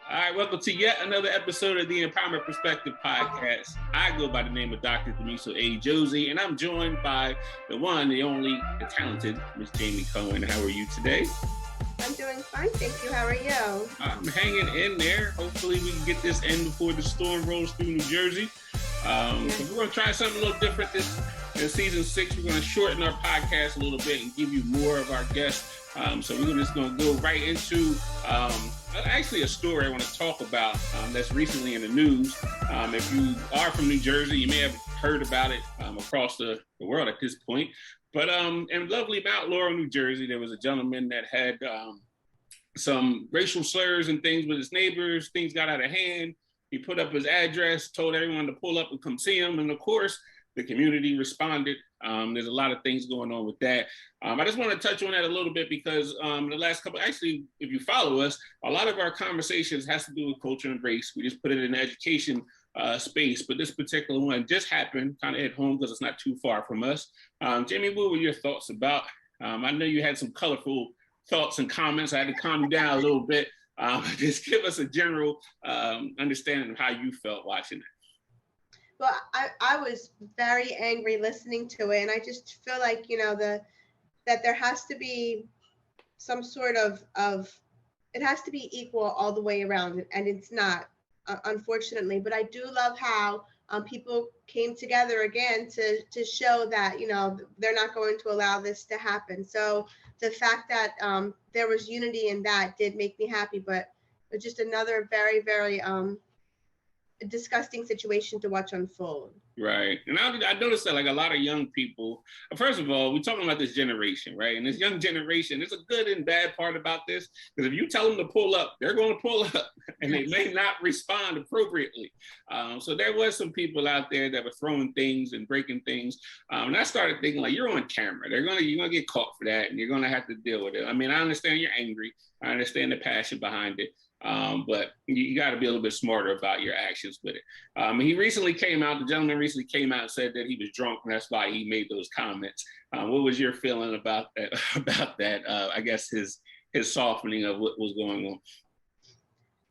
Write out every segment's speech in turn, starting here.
All right, welcome to yet another episode of the Empowerment Perspective Podcast. I go by the name of Dr. Demiso A. Josie, and I'm joined by the one, the only, the talented Miss Jamie Cohen. How are you today? I'm doing fine, thank you. How are you? I'm hanging in there. Hopefully we can get this in before the storm rolls through New Jersey. So we're going to try something a little different this in season 6. We're going to shorten our podcast a little bit and give you more of our guests. So we're just going to go right into actually a story I want to talk about that's recently in the news. If you are from New Jersey, you may have heard about it across the world at this point. But in lovely Mount Laurel, New Jersey, there was a gentleman that had some racial slurs and things with his neighbors. Things got out of hand. He put up his address, told everyone to pull up and come see him. And of course, the community responded. There's a lot of things going on with that. I just want to touch on that a little bit because the last couple, actually, if you follow us, a lot of our conversations has to do with culture and race. We just put it in the education space, but this particular one just happened kind of at home because it's not too far from us. Jamie, what were your thoughts about? I know you had some colorful thoughts and comments. I had to calm you down a little bit. Just give us a general understanding of how you felt watching it. Well, I was very angry listening to it, and I just feel like, that there has to be some sort of it has to be equal all the way around, and it's not, unfortunately. But I do love how people came together again to show that, they're not going to allow this to happen. So the fact that there was unity in that did make me happy, but just another very, very disgusting situation to watch unfold. Right. And I noticed that like a lot of young people, first of all, we're talking about this generation, right? And this young generation, there's a good and bad part about this, because if you tell them to pull up, they're going to pull up and they may not respond appropriately. So there was some people out there that were throwing things and breaking things. And I started thinking like, you're on camera. You're going to get caught for that and you're going to have to deal with it. I mean, I understand you're angry. I understand the passion behind it. But you got to be a little bit smarter about your actions with it. The gentleman recently came out and said that he was drunk, and that's why he made those comments. What was your feeling about that? I guess his softening of what was going on.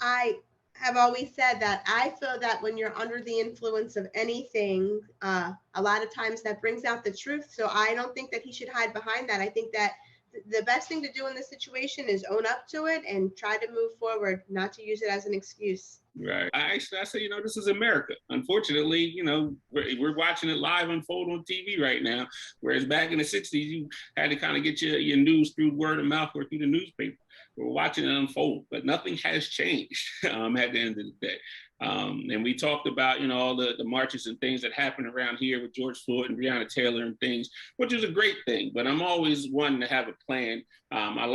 I have always said that I feel that when you're under the influence of anything, a lot of times that brings out the truth. So I don't think that he should hide behind that. I think that the best thing to do in this situation is own up to it and try to move forward, not to use it as an excuse. Right. I say, this is America. Unfortunately, we're watching it live unfold on TV right now. Whereas back in the 60s, you had to kind of get your news through word of mouth or through the newspaper. We're watching it unfold, but nothing has changed at the end of the day. And we talked about, all the marches and things that happened around here with George Floyd and Breonna Taylor and things, which is a great thing. But I'm always one to have a plan. I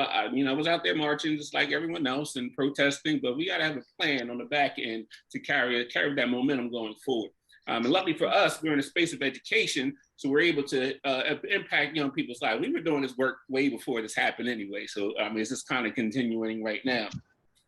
was out there marching just like everyone else and protesting, but we got to have a plan on the back end to carry that momentum going forward. And luckily for us, we're in a space of education, so we're able to impact young people's lives. We were doing this work way before this happened anyway, so it's just kind of continuing right now.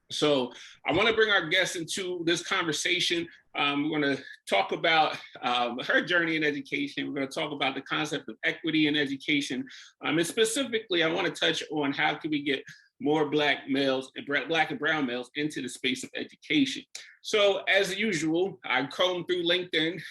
So I want to bring our guests into this conversation. We're going to talk about her journey in education. We're going to talk about the concept of equity in education. And specifically, I want to touch on how can we get more Black and brown males into the space of education. So as usual, I comb through LinkedIn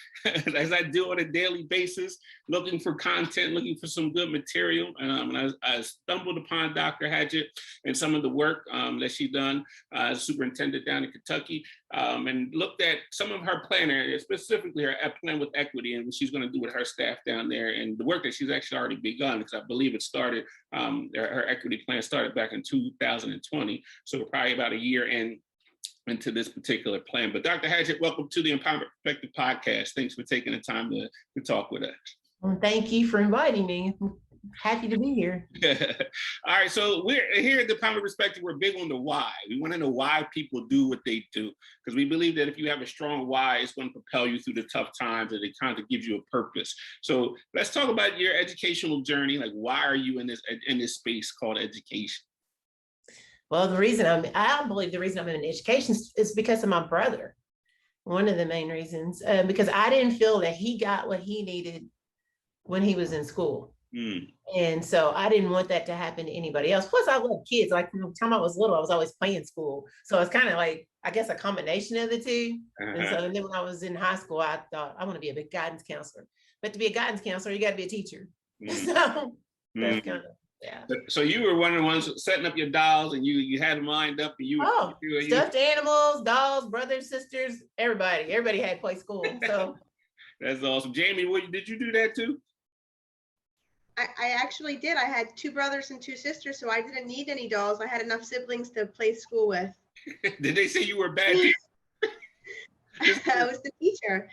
as I do on a daily basis, looking for content, looking for some good material. And I stumbled upon Dr. Hatchett and some of the work that she's done as superintendent down in Kentucky, and looked at some of her plan areas, specifically her plan with equity and what she's going to do with her staff down there, and the work that she's actually already begun, because I believe it started, her equity plan started back in 2020. So we're probably about a year into this particular plan. But Dr. Hatchett, welcome to the Empowerment Perspective Podcast. Thanks for taking the time to talk with us. Well, thank you for inviting me. Happy to be here. All right, so we're here at the Empowerment Perspective. We're big on the why. We want to know why people do what they do, because we believe that if you have a strong why, it's going to propel you through the tough times, and it kind of gives you a purpose. So let's talk about your educational journey. Like, why are you in this space called education? Well, I believe the reason I'm in education is because of my brother. One of the main reasons, because I didn't feel that he got what he needed when he was in school. Mm. And so I didn't want that to happen to anybody else. Plus, I love kids. Like from the time I was little, I was always playing school. So it's kind of like, I guess, a combination of the two. And so, and then when I was in high school, I thought I want to be a big guidance counselor. But to be a guidance counselor, you got to be a teacher. Mm. So that's Mm. kind of, yeah. So you were one of the ones setting up your dolls, and you had them lined up, and Stuffed animals, dolls, brothers, sisters, everybody had play school. So that's awesome. Jamie, did you do that too? I actually did. I had 2 brothers and 2 sisters, so I didn't need any dolls. I had enough siblings to play school with. Did they say you were bad? I was the teacher.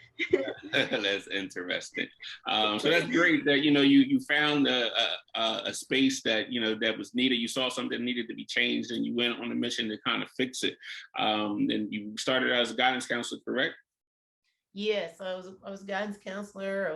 That's interesting. So that's great that you found a space that that was needed. You saw something that needed to be changed, and you went on a mission to kind of fix it. And you started as a guidance counselor, correct? Yes, I was a guidance counselor.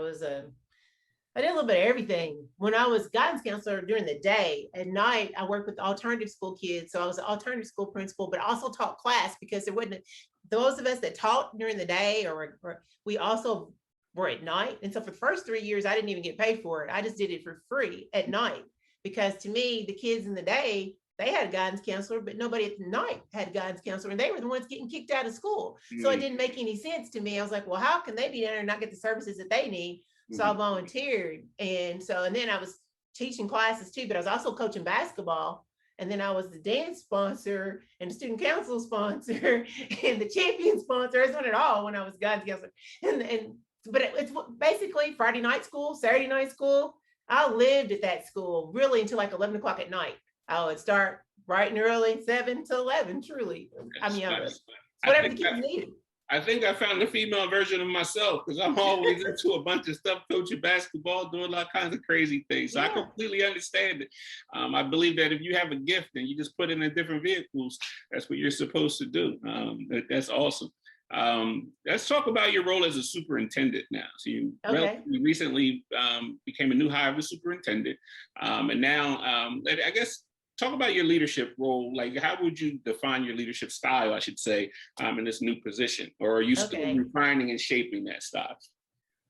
I did a little bit of everything. When I was guidance counselor during the day, at night, I worked with alternative school kids. So I was an alternative school principal, but I also taught class because there wasn't those of us that taught during the day, or we also were at night. And so for the first 3 years, I didn't even get paid for it. I just did it for free at night, because to me, the kids in the day, they had a guidance counselor, but nobody at night had a guidance counselor, and they were the ones getting kicked out of school. So it didn't make any sense to me. I was like, well, how can they be there and not get the services that they need? So I volunteered. And then I was teaching classes too, but I was also coaching basketball. And then I was the dance sponsor and the student council sponsor and the champion sponsor. I was doing it all when I was guidance counselor. But it's basically Friday night school, Saturday night school. I lived at that school really until like 11 o'clock at night. I would start bright and early, 7 to 11, truly. Whatever the kids needed. I think I found the female version of myself, because I'm always into a bunch of stuff, coaching basketball, doing all kinds of crazy things. So I completely understand it. I believe that if you have a gift and you just put it in different vehicles, that's what you're supposed to do. That's awesome. Let's talk about your role as a superintendent now. So you recently became a new hire of a superintendent. And now, I guess, talk about your leadership role. Like, how would you define your leadership style, I should say, in this new position? Or are you still refining and shaping that style?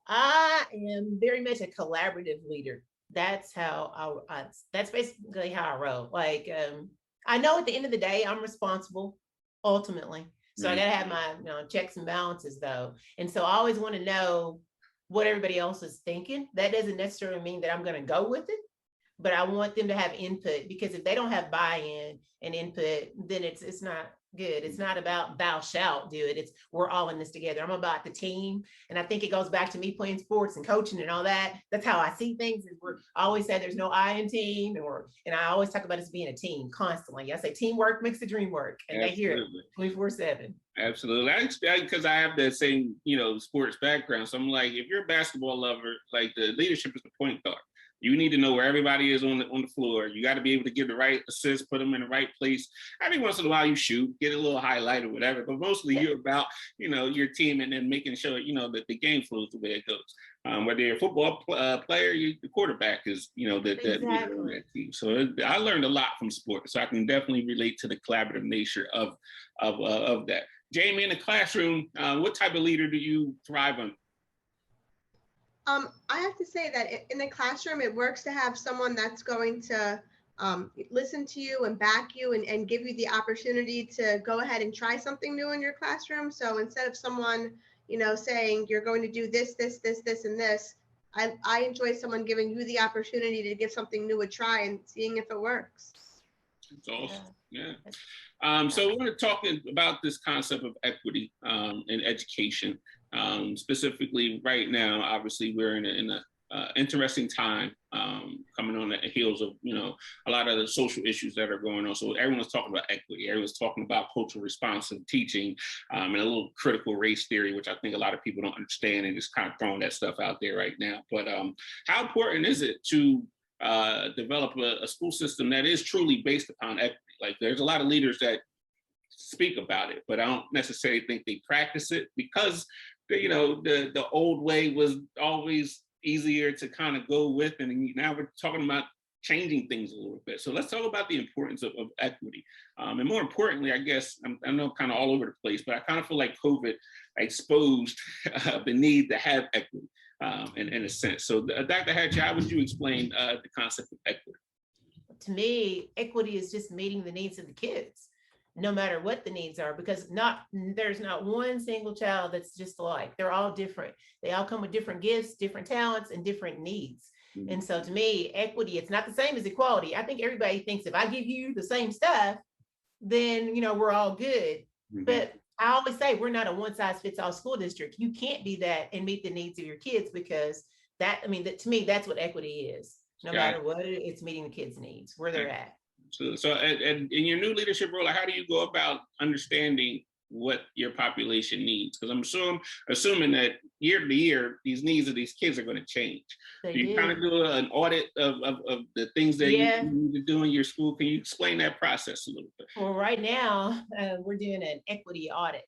I am very much a collaborative leader. That's how that's basically how I roll. Like, I know at the end of the day, I'm responsible ultimately. So I got to have my checks and balances though. And so I always want to know what everybody else is thinking. That doesn't necessarily mean that I'm going to go with it, but I want them to have input, because if they don't have buy-in and input, then it's not good. It's not about thou shalt do it. It's we're all in this together. I'm about the team. And I think it goes back to me playing sports and coaching and all that. That's how I see things. I always say there's no I in team, and I always talk about us being a team constantly. I say teamwork makes the dream work, and they hear it 24/7. Absolutely. Because I have that same, sports background. So I'm like, if you're a basketball lover, like the leadership is the point guard. You need to know where everybody is on the floor. You got to be able to give the right assist, put them in the right place. Every once in a while you shoot, get a little highlight or whatever, but mostly you're about, your team, and then making sure, that the game flows the way it goes. Whether you're a football player, the quarterback is, the leader on that team. So I learned a lot from sports. So I can definitely relate to the collaborative nature of that. Jamie, in the classroom, what type of leader do you thrive on? I have to say that in the classroom, it works to have someone that's going to listen to you and back you and give you the opportunity to go ahead and try something new in your classroom. So instead of someone, saying you're going to do this, this, this, this, and this, I enjoy someone giving you the opportunity to give something new a try and seeing if it works. That's awesome. Yeah. So we're talking about this concept of equity in education. Specifically right now, obviously we're in an interesting time coming on the heels of, a lot of the social issues that are going on. So everyone's talking about equity. Everyone's talking about cultural responsive teaching and a little critical race theory, which I think a lot of people don't understand, and just kind of throwing that stuff out there right now. But how important is it to develop a school system that is truly based upon equity? Like, there's a lot of leaders that speak about it, but I don't necessarily think they practice it, because the old way was always easier to kind of go with, and now we're talking about changing things a little bit. So let's talk about the importance of equity, and more importantly, I guess I know kind of all over the place, but I kind of feel like COVID exposed the need to have equity. in a sense. So Dr. Hatchett, how would you explain the concept of equity? To me, equity is just meeting the needs of the kids, no matter what the needs are, because there's not one single child that's just alike. They're all different. They all come with different gifts, different talents, and different needs. Mm-hmm. And so to me, equity, it's not the same as equality. I think everybody thinks if I give you the same stuff, then, we're all good. Mm-hmm. But I always say we're not a one size fits all school district. You can't be that and meet the needs of your kids, because to me, that's what equity is. No matter what, it's meeting the kids' needs, where they're at. So and in your new leadership role, how do you go about understanding what your population needs? Because I'm assuming that year to year, these needs of these kids are going to change. Do you kind of do an audit of the things that you need to do in your school? Can you explain that process a little bit? Well, right now, we're doing an equity audit.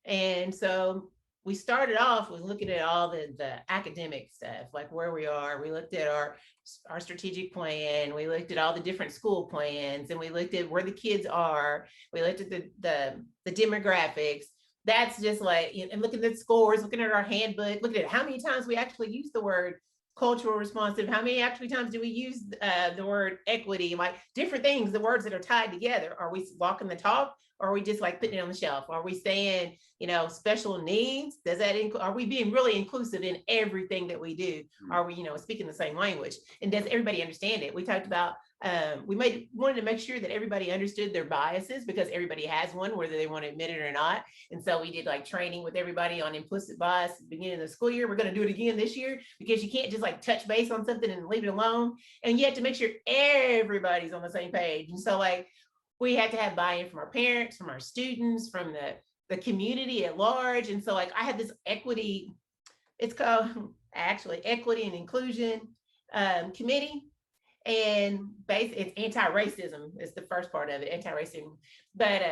And so we started off with looking at all the academic stuff, like where we are. We looked at our strategic plan. We looked at all the different school plans, and we looked at where the kids are. We looked at the demographics. That's just like, and looking at the scores, looking at our handbook, looking at how many times we actually use the word cultural responsive, how many actually times do we use the word equity, like different things, the words that are tied together. Are we walking the talk, or are we just like putting it on the shelf? Are we saying, special needs? Does that are we being really inclusive in everything that we do? Are we, speaking the same language? And does everybody understand it? We talked about, wanted to make sure that everybody understood their biases, because everybody has one, whether they want to admit it or not. And so we did like training with everybody on implicit bias at the beginning of the school year. We're going to do it again this year, because you can't just like touch base on something and leave it alone. And you have to make sure everybody's on the same page. And so like, we had to have buy-in from our parents, from our students, from the community at large. And so like, I had this equity, it's called actually Equity and Inclusion Committee. And it's anti-racism is the first part of it, anti-racism. But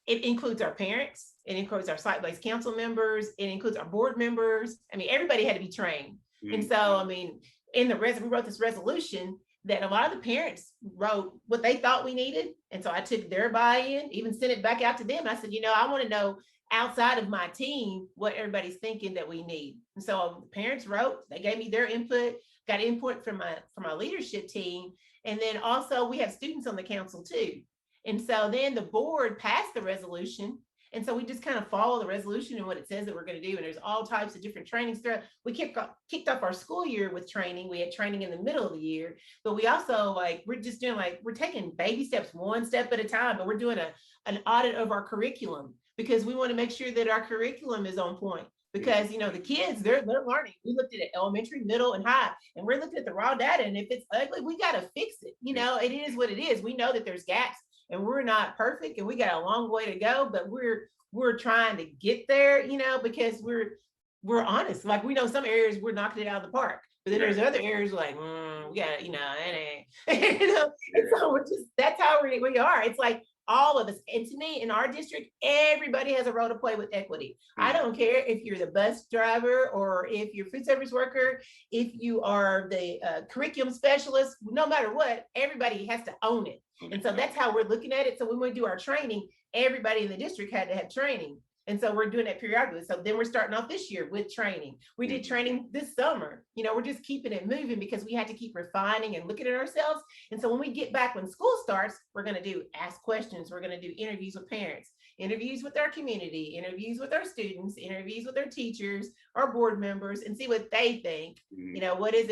it includes our parents, it includes our site-based council members, it includes our board members. I mean, everybody had to be trained. Mm-hmm. And so, I mean, we wrote this resolution that a lot of the parents wrote what they thought we needed. And so I took their buy-in, even sent it back out to them. I said, I want to know outside of my team what everybody's thinking that we need. And so the parents wrote, they gave me their input, got input from my leadership team. And then also we have students on the council too. And so then the board passed the resolution. And so we just kind of follow the resolution and what it says that we're going to do. And there's all types of different trainings throughout. We kicked off our school year with training. We had training in the middle of the year, but we also we're taking baby steps, one step at a time, but we're doing an audit of our curriculum, because we want to make sure that our curriculum is on point. Because, the kids, they're learning. We looked at it elementary, middle, and high, and we're looking at the raw data. And if it's ugly, we got to fix it. It is what it is. We know that there's gaps, and we're not perfect, and we got a long way to go, but we're trying to get there, because we're honest. Like, we know some areas we're knocking it out of the park, but then there's other areas like, we got, it ain't, and so that's how we are. It's like, all of us. And to me, in our district, everybody has a role to play with equity. I don't care if you're the bus driver, or if you're food service worker, if you are the curriculum specialist, no matter what, everybody has to own it. And so that's how we're looking at it. So when we do our training, everybody in the district had to have training. And so we're doing that periodically. So then we're starting off this year with training. We did training this summer. We're just keeping it moving, because we had to keep refining and looking at ourselves. And so when we get back, when school starts, we're going to ask questions. We're going to do interviews with parents, interviews with our community, interviews with our students, interviews with our teachers, our board members, and see what they think. What is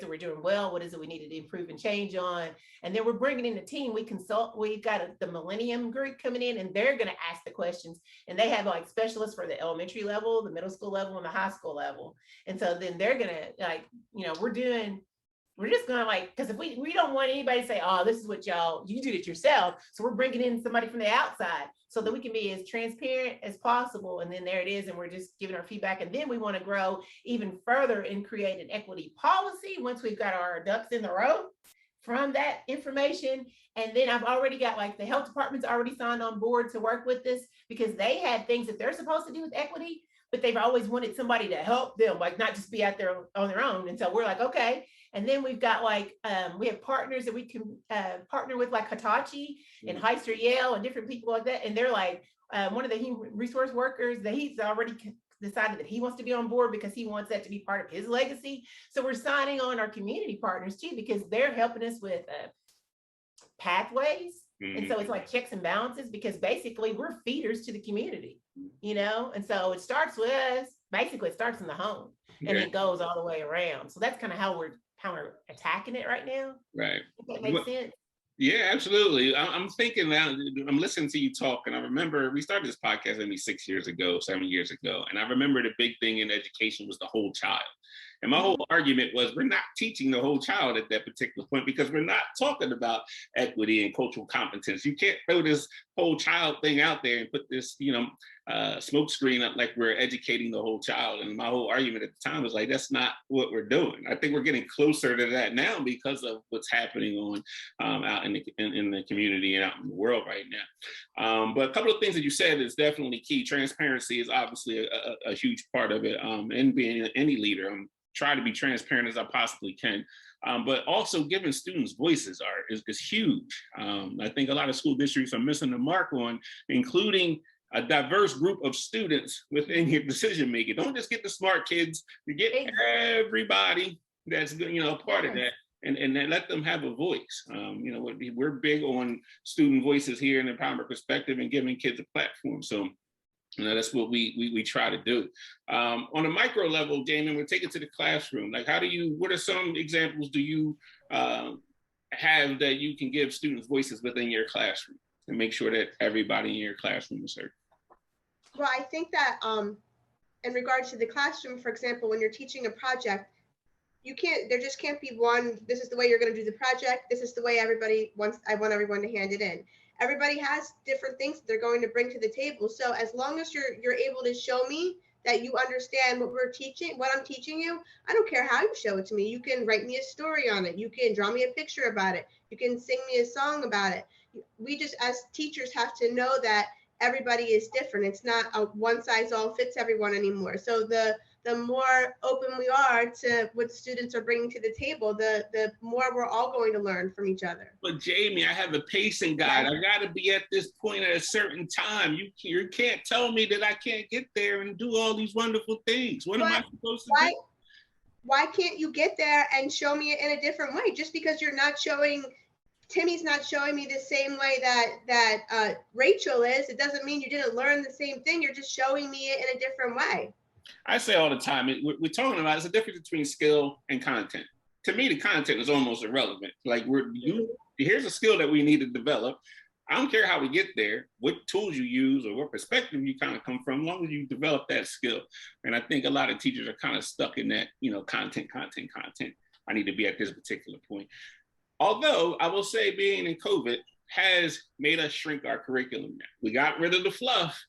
it we're doing well? What is it we need to improve and change on? And then we're bringing in the team. We consult. We've got the Millennium group coming in, and they're going to ask the questions. And they have like specialists for the elementary level, the middle school level, and the high school level. And so then they're going to we're just going to because if we don't want anybody to say, oh, this is what you did it yourself. So we're bringing in somebody from the outside, so that we can be as transparent as possible. And then there it is. And we're just giving our feedback. And then we want to grow even further and create an equity policy once we've got our ducks in the row from that information. And then I've already got the health department's already signed on board to work with this, because they had things that they're supposed to do with equity, but they've always wanted somebody to help them, not just be out there on their own. And so we're like, okay. And then we've got we have partners that we can partner with, like Hitachi and Heister Yale and different people like that. And they're one of the human resource workers that he's already decided that he wants to be on board because he wants that to be part of his legacy. So we're signing on our community partners too, because they're helping us with pathways. And so it's like checks and balances, because basically we're feeders to the community, you know? And so it starts with us, basically it starts in the home and it goes all the way around. So that's kind of how we're attacking it right now. Right. If that makes sense. Yeah, absolutely. I'm thinking now, I'm listening to you talk, and I remember we started this podcast maybe 6 years ago, 7 years ago. And I remember the big thing in education was the whole child. And my whole argument was we're not teaching the whole child at that particular point, because we're not talking about equity and cultural competence. You can't throw this whole child thing out there and put this, smoke screen up like we're educating the whole child. And my whole argument at the time was like, that's not what we're doing. I think we're getting closer to that now because of what's happening on out in the community and out in the world right now. But a couple of things that you said is definitely key. Transparency is obviously a huge part of it. And being any leader, try to be transparent as I possibly can. But also giving students voices is huge. I think a lot of school districts are missing the mark on including a diverse group of students within your decision making. Don't just get the smart kids, you get everybody that's part of that, and then let them have a voice. We're big on student voices here in the Empowerment Perspective and giving kids a platform. So that's what we try to do. On a micro level, Damon, we'll take it to the classroom. Like, what are some examples do you have that you can give students voices within your classroom and make sure that everybody in your classroom is heard? Well, I think that in regards to the classroom, for example, when you're teaching a project, there just can't be one, this is the way you're going to do the project, this is the way I want everyone to hand it in. Everybody has different things that they're going to bring to the table. So as long as you're able to show me that you understand what I'm teaching you, I don't care how you show it to me. You can write me a story on it. You can draw me a picture about it. You can sing me a song about it. We just, as teachers, have to know that everybody is different. It's not a one size all fits everyone anymore. So the more open we are to what students are bringing to the table, the more we're all going to learn from each other. But Jamie, I have a pacing guide. I got to be at this point at a certain time. You can't tell me that I can't get there and do all these wonderful things. What am I supposed to do? Why can't you get there and show me it in a different way? Just because Timmy's not showing me the same way that Rachel is, it doesn't mean you didn't learn the same thing. You're just showing me it in a different way. I say all the time, we're talking about, it's a difference between skill and content. To me, the content is almost irrelevant. Like, here's a skill that we need to develop. I don't care how we get there, what tools you use or what perspective you kind of come from, as long as you develop that skill. And I think a lot of teachers are kind of stuck in that, content. I need to be at this particular point. Although I will say being in COVID has made us shrink our curriculum now. We got rid of the fluff.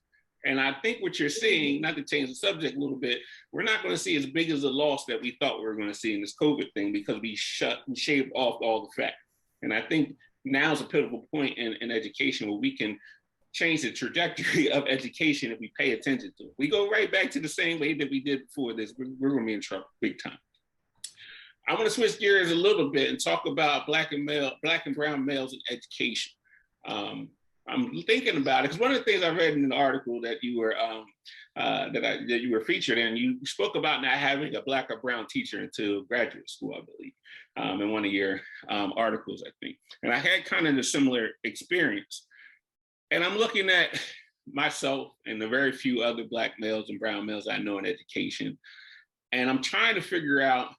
And I think what you're seeing, not to change the subject a little bit, we're not going to see as big as a loss that we thought we were going to see in this COVID thing, because we shaved off all the fat. And I think now is a pivotal point in education where we can change the trajectory of education if we pay attention to it. We go right back to the same way that we did before this, we're going to be in trouble big time. I want to switch gears a little bit and talk about Black and brown males in education. I'm thinking about it because one of the things I read in an article that you were that you were featured in, you spoke about not having a Black or brown teacher until graduate school, I believe, in one of your articles, I think. And I had kind of a similar experience. And I'm looking at myself and the very few other Black males and brown males I know in education, and I'm trying to figure out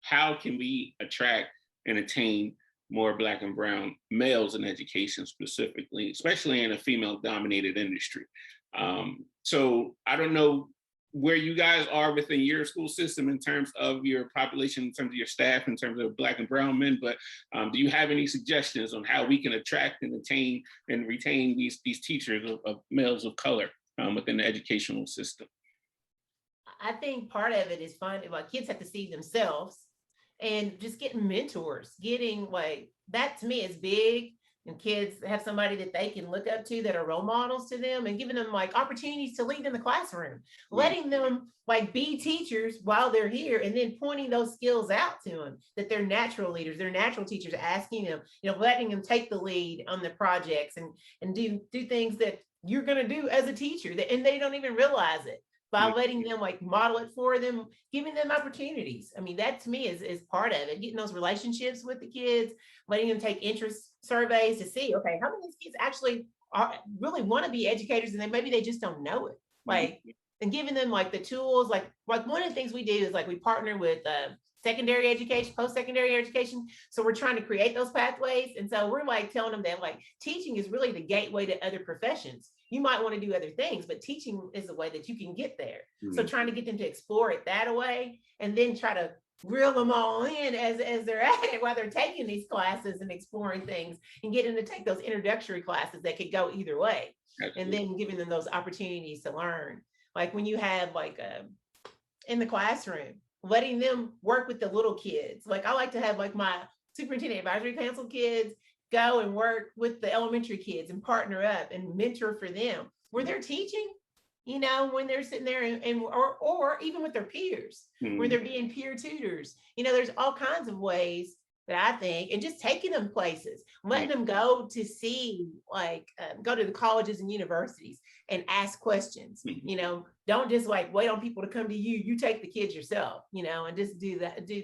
how can we attract and attain more Black and brown males in education specifically, especially in a female-dominated industry. So I don't know where you guys are within your school system in terms of your population, in terms of your staff, in terms of Black and brown men, but do you have any suggestions on how we can attract and attain and retain these teachers of males of color within the educational system? I think part of it is finding, kids have to see themselves and just getting mentors, that to me is big. And kids have somebody that they can look up to that are role models to them, and giving them opportunities to lead in the classroom, letting them be teachers while they're here, and then pointing those skills out to them, that they're natural leaders, they're natural teachers, asking them, letting them take the lead on the projects and do things that you're going to do as a teacher, and they don't even realize it. by letting them like model it for them, giving them opportunities. I mean, that to me is part of it, getting those relationships with the kids, letting them take interest surveys to see, okay, how many of these kids actually really want to be educators, and then maybe they just don't know it. Like, and giving them like the tools, like one of the things we do is like we partner with secondary education, post-secondary education. So we're trying to create those pathways. And so we're like telling them that like teaching is really the gateway to other professions. You might want to do other things, but teaching is the way that you can get there. So trying to get them to explore it that way, and then try to reel them all in as they're at it while they're taking these classes and exploring things, and getting them to take those introductory classes that could go either way. Absolutely. And then giving them those opportunities to learn. Like when you have like in the classroom, letting them work with the little kids. Like I like to have like my superintendent advisory council kids go and work with the elementary kids and partner up and mentor for them where they're teaching, you know, when they're sitting there or even with their peers, where they're being peer tutors. You know, there's all kinds of ways that I think, and just taking them places, letting them go to see, like go to the colleges and universities and ask questions. You know, don't just like wait on people to come to you. You take the kids yourself, you know, and just do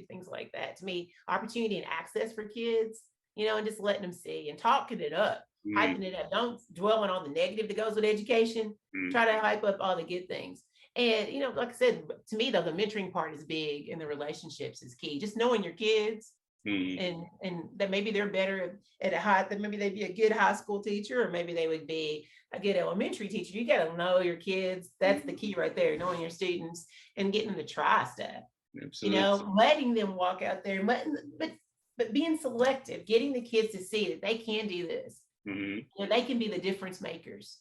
things like that. To me, opportunity and access for kids, you know, and just letting them see and talking it up, hyping it up. Don't dwell on all the negative that goes with education. Try to hype up all the good things. And, you know, like I said, to me, though, the mentoring part is big, and the relationships is key. Just knowing your kids. And that maybe they're better at that maybe they'd be a good high school teacher, or maybe they would be a good elementary teacher. You got to know your kids. That's the key right there, knowing your students and getting them to try stuff. Absolutely. You know, letting them walk out there, but being selective, getting the kids to see that they can do this. You know, they can be the difference makers.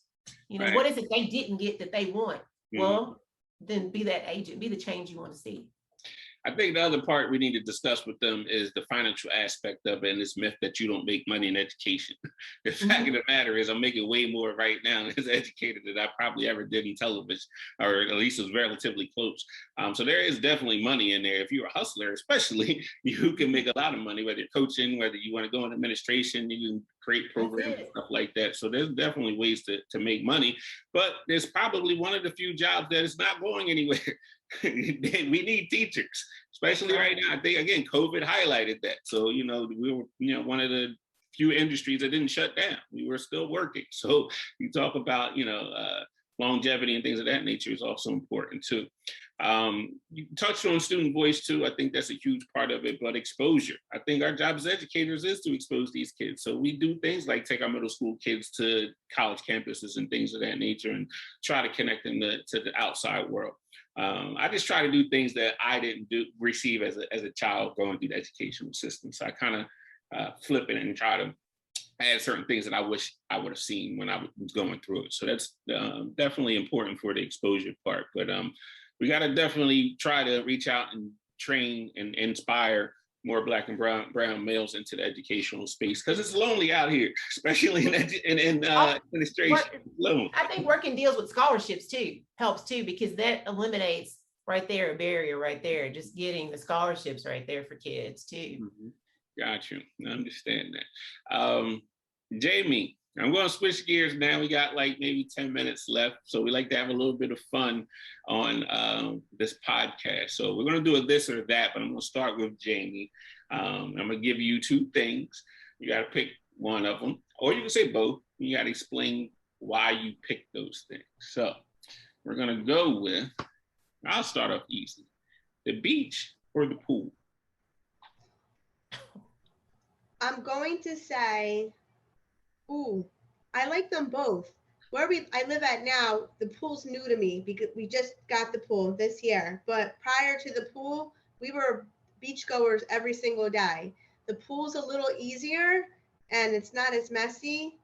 You know, what is it they didn't get that they want? Well, then be that agent, be the change you want to see. I think the other part we need to discuss with them is the financial aspect of it, and this myth that you don't make money in education. The fact of the matter is I'm making way more right now as an educator than I probably ever did in television, or at least it was relatively close. So there is definitely money in there. If you're a hustler, especially, you can make a lot of money, whether you're coaching, whether you want to go in administration, you can create programs and stuff like that. So there's definitely ways to make money, but there's probably one of the few jobs that is not going anywhere. We need teachers, especially right now. I think, again, COVID highlighted that. So, you know, we were, you know, one of the few industries that didn't shut down. We were still working. So you talk about, you know, longevity and things of that nature is also important too. You touched on student voice too. I think that's a huge part of it, but exposure. I think our job as educators is to expose these kids. So we do things like take our middle school kids to college campuses and things of that nature and try to connect them to the outside world. I just try to do things that I didn't receive as a child going through the educational system. So I kind of flip it and try to add certain things that I wish I would have seen when I was going through it. So that's definitely important for the exposure part. But we got to definitely try to reach out and train and inspire more Black and brown males into the educational space, because it's lonely out here, especially in administration. I think working deals with scholarships too helps too, because that eliminates right there a barrier right there, just getting the scholarships right there for kids too. Got you. I understand that. Jamie, I'm going to switch gears now. We got like maybe 10 minutes left. So we like to have a little bit of fun on this podcast. So we're going to do a this or that, but I'm going to start with Jamie. I'm going to give you two things. You got to pick one of them, or you can say both. You got to explain why you picked those things. So we're going to go with, I'll start off easy. The beach or the pool? I'm going to say, ooh, I like them both. Where I live at now, the pool's new to me because we just got the pool this year. But prior to the pool, we were beachgoers every single day. The pool's a little easier and it's not as messy,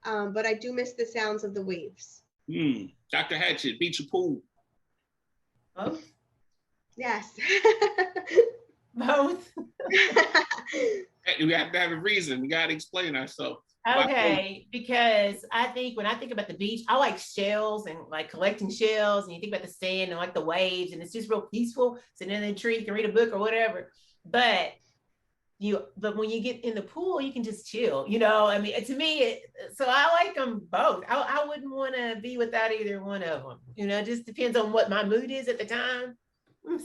but I do miss the sounds of the waves. Dr. Hatchett, beach or pool? Both. Yes. Both. We have to have a reason. We got to explain ourselves. Okay, because I think when I think about the beach, I like shells and like collecting shells, and you think about the sand and like the waves, and it's just real peaceful, sitting in a tree, you can read a book or whatever. But but when you get in the pool, you can just chill, you know. I mean, to me, so I like them both. I wouldn't want to be without either one of them. You know, it just depends on what my mood is at the time.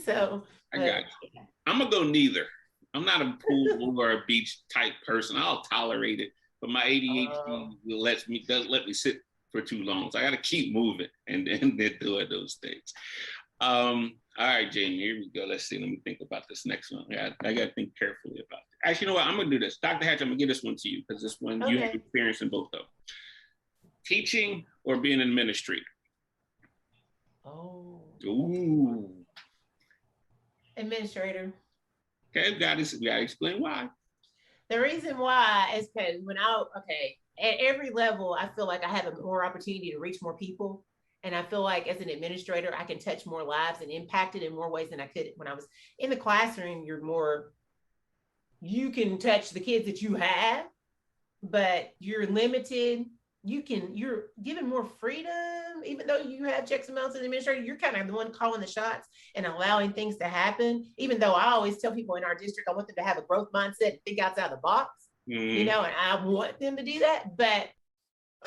So I got you. I'm gonna go neither. I'm not a pool or a beach type person. I'll tolerate it, but my ADHD doesn't let me sit for too long. So I got to keep moving and then doing those things. All right, Jamie, here we go. Let's see. Let me think about this next one. I got to think carefully about it. Actually, you know what? I'm going to do this. Dr. Hatch, I'm going to give this one to you because this one you have experience in both of them. Teaching or being an administrator? Oh. Ooh. Administrator. Okay, we got to explain why. The reason why is because at every level, I feel like I have a more opportunity to reach more people. And I feel like as an administrator, I can touch more lives and impact it in more ways than I could when I was in the classroom. You can touch the kids that you have, but you're limited. You're given more freedom, even though you have checks and balances as an administrator. You're kind of the one calling the shots and allowing things to happen. Even though I always tell people in our district, I want them to have a growth mindset and think outside the box, you know, and I want them to do that. But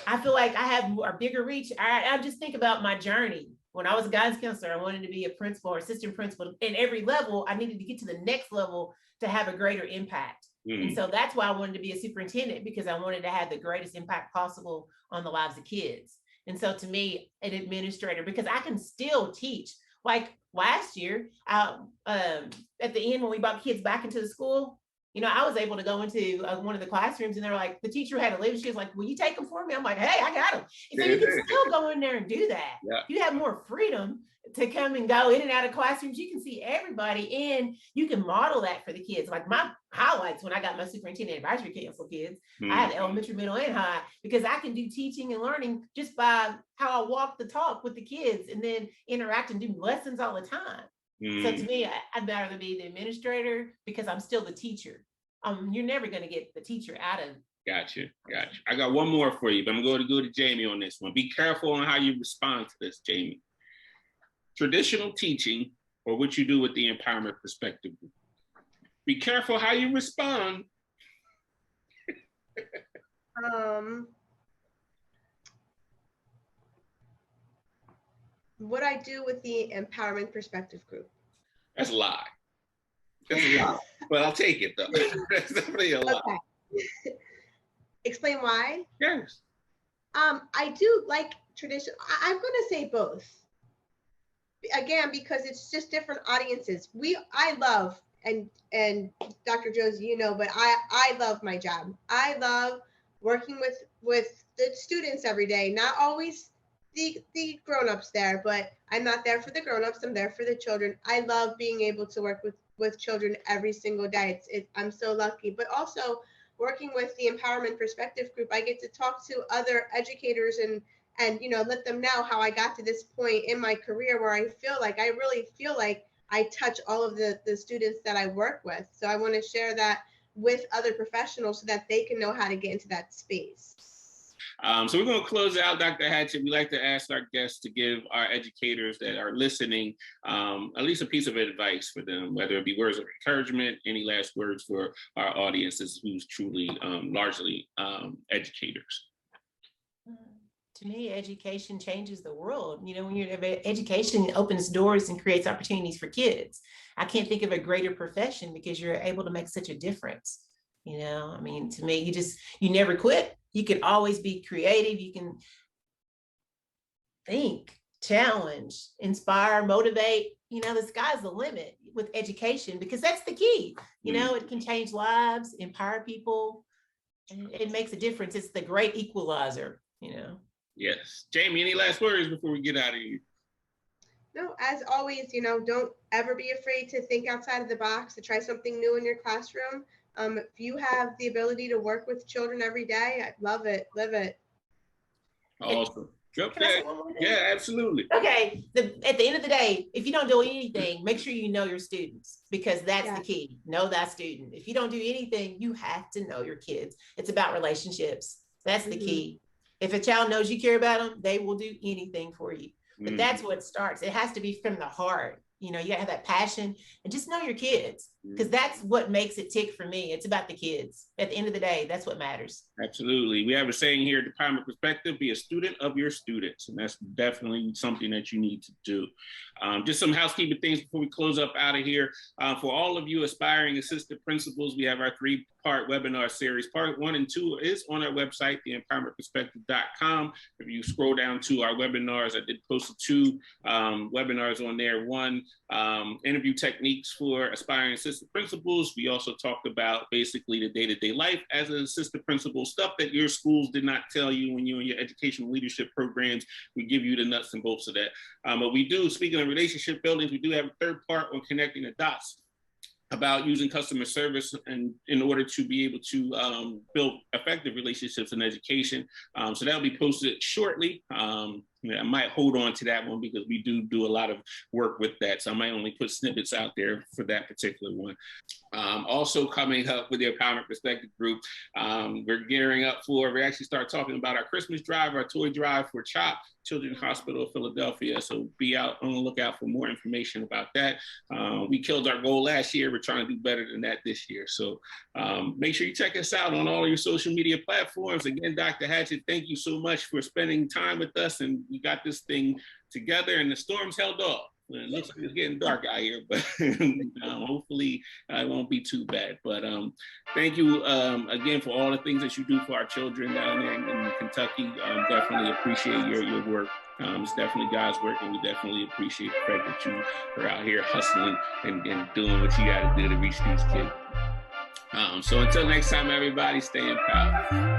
I feel like I have a bigger reach. I just think about my journey. When I was a guidance counselor, I wanted to be a principal or assistant principal. In every level, I needed to get to the next level to have a greater impact. And so that's why I wanted to be a superintendent, because I wanted to have the greatest impact possible on the lives of kids. And so to me, an administrator, because I can still teach. Like last year, at the end, when we brought kids back into the school, you know, I was able to go into one of the classrooms and they're like, the teacher had to leave. She was like, will you take them for me? I'm like, hey, I got them. And so you can still go in there and do that. Yeah. You have more freedom to come and go in and out of classrooms. You can see everybody and you can model that for the kids. Like my highlights when I got my superintendent advisory council kids, I had elementary, middle, and high, because I can do teaching and learning just by how I walk the talk with the kids and then interact and do lessons all the time. So to me, I'd rather be the administrator because I'm still the teacher. You're never going to get the teacher out of. Gotcha. I got one more for you, but I'm going to go to Jamie on this one. Be careful on how you respond to this, Jamie. Traditional teaching or what you do with the empowerment perspective. Be careful how you respond. What I do with the empowerment perspective group. That's a lie. That's a lie. But I'll take it though. That's definitely a lie. Okay. Explain why? Yes. I do like tradition. I'm going to say both. Again, because it's just different audiences. I love, and Dr. Josie, you know, but I love my job. I love working with the students every day. Not always the grown-ups there, but I'm not there for the grown-ups. I'm there for the children. I love being able to work with children every single day. I'm so lucky. But also working with the Empowerment Perspective Group, I get to talk to other educators and you know, let them know how I got to this point in my career where I really feel like I touch all of the students that I work with. So I want to share that with other professionals so that they can know how to get into that space. So we're going to close out, Dr. Hatchett. We like to ask our guests to give our educators that are listening at least a piece of advice for them, whether it be words of encouragement, any last words for our audiences who's truly largely educators. To me, education changes the world. You know, when education opens doors and creates opportunities for kids. I can't think of a greater profession because you're able to make such a difference. You know, I mean, to me, you never quit. You can always be creative. You can think, challenge, inspire, motivate. You know, the sky's the limit with education because that's the key. You know, it can change lives, empower people, and it makes a difference. It's the great equalizer, you know. Yes. Jamie, any last words before we get out of here? No, as always, you know, don't ever be afraid to think outside of the box, to try something new in your classroom. If you have the ability to work with children every day, I love it, live it. Awesome. Okay. Yeah, absolutely. Okay. At the end of the day, if you don't do anything, make sure you know your students because that's the key. Know that student. If you don't do anything, you have to know your kids. It's about relationships. That's the key. If a child knows you care about them, they will do anything for you. But that's what starts. It has to be from the heart. you know, you gotta have that passion and just know your kids, because that's what makes it tick for me. It's about the kids. At the end of the day, that's what matters. Absolutely. We have a saying here at Department Perspective, be a student of your students. And that's definitely something that you need to do. Just some housekeeping things before we close up out of here. For all of you aspiring assistant principals, we have our 3-part webinar series. Part 1 and 2 is on our website, theempowermentperspective.com. If you scroll down to our webinars, I did post 2 webinars on there. One, interview techniques for aspiring assistant principals. We also talked about basically the day-to-day life as an assistant principal, stuff that your schools did not tell you when you're in your educational leadership programs. We give you the nuts and bolts of that. But we do, speaking of relationship buildings, we do have a 3rd part on connecting the dots about using customer service and in order to be able to build effective relationships in education. So that'll be posted shortly. I might hold on to that one because we do a lot of work with that. So I might only put snippets out there for that particular one. Also coming up with the Empowerment Perspective group, we're gearing up we actually start talking about our Christmas drive, our toy drive for CHOP, Children's Hospital of Philadelphia. So be out on the lookout for more information about that. We killed our goal last year. We're trying to do better than that this year. So make sure you check us out on all of your social media platforms. Again, Dr. Hatchett, thank you so much for spending time with us, and we got this thing together and the storms held off. It looks like it's getting dark out here, but hopefully it won't be too bad. But thank you again for all the things that you do for our children down there in Kentucky. Definitely appreciate your work. It's definitely God's work, and we definitely appreciate the fact that you are out here hustling and doing what you got to do to reach these kids. So until next time, everybody, stay empowered.